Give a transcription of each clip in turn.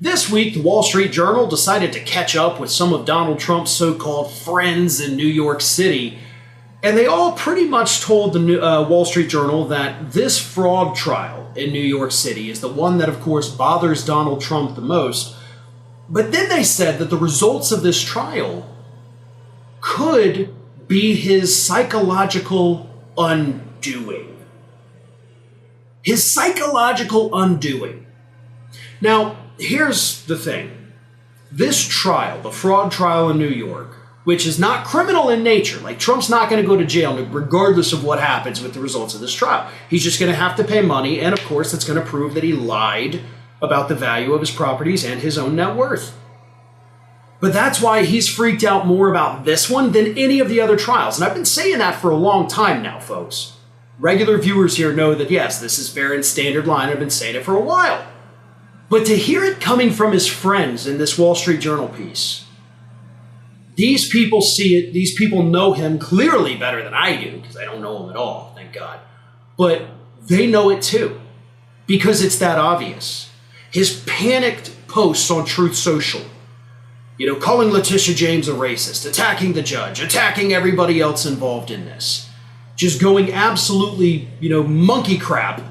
This week, the Wall Street Journal decided to catch up with some of Donald Trump's so-called friends in New York City, and they all pretty much told the Wall Street Journal that this fraud trial in New York City is the one that, of course, bothers Donald Trump the most. But then they said that the results of this trial could be his psychological undoing. His psychological undoing. Now, here's the thing. This trial, the fraud trial in New York, which is not criminal in nature, like Trump's not going to go to jail regardless of what happens with the results of this trial. He's just going to have to pay money, and of course that's going to prove that he lied about the value of his properties and his own net worth. But that's why he's freaked out more about this one than any of the other trials. And I've been saying that for a long time now, folks. Regular viewers here know that, yes, this is Farron's standard line. I've been saying it for a while. But to hear it coming from his friends in this Wall Street Journal piece, these people see it, these people know him clearly better than I do, because I don't know him at all, thank God. But they know it too, because it's that obvious. His panicked posts on Truth Social, calling Letitia James a racist, attacking the judge, attacking everybody else involved in this. Just going absolutely, monkey crap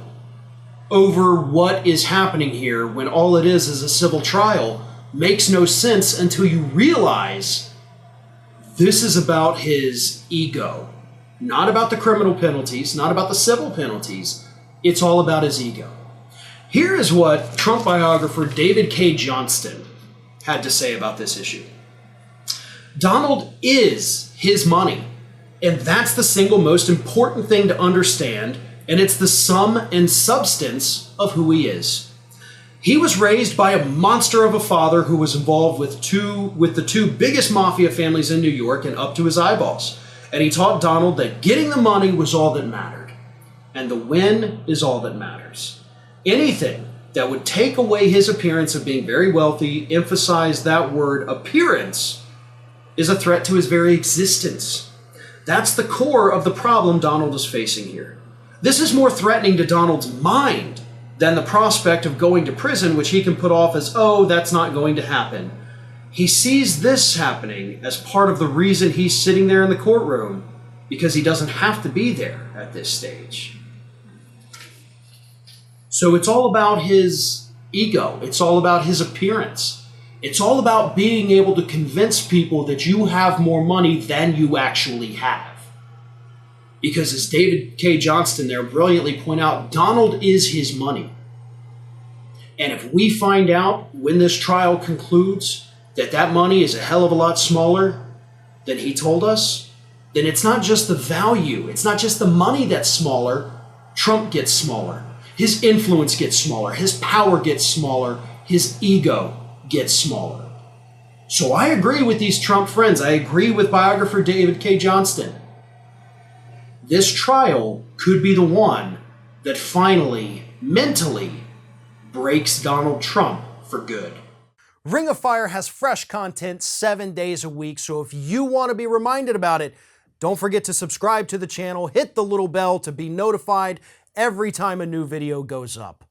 over what is happening here when all it is a civil trial makes no sense until you realize this is about his ego. Not about the criminal penalties, not about the civil penalties. It's all about his ego. Here is what Trump biographer David K. Johnston had to say about this issue. Donald is his money, and that's the single most important thing to understand, and it's the sum and substance of who he is. He was raised by a monster of a father who was involved with the two biggest mafia families in New York and up to his eyeballs. And he taught Donald that getting the money was all that mattered, and the win is all that matters. Anything that would take away his appearance of being very wealthy, emphasize that word appearance, is a threat to his very existence. That's the core of the problem Donald is facing here. This is more threatening to Donald's mind than the prospect of going to prison, which he can put off as, oh, that's not going to happen. He sees this happening as part of the reason he's sitting there in the courtroom, because he doesn't have to be there at this stage. So it's all about his ego. It's all about his appearance. It's all about being able to convince people that you have more money than you actually have. Because as David K. Johnston there brilliantly point out, Donald is his money. And if we find out when this trial concludes that that money is a hell of a lot smaller than he told us, then it's not just the value, it's not just the money that's smaller. Trump gets smaller. His influence gets smaller. His power gets smaller. His ego gets smaller. So I agree with these Trump friends. I agree with biographer David K. Johnston. This trial could be the one that finally, mentally, breaks Donald Trump for good. Ring of Fire has fresh content 7 days a week, so if you want to be reminded about it, don't forget to subscribe to the channel, hit the little bell to be notified every time a new video goes up.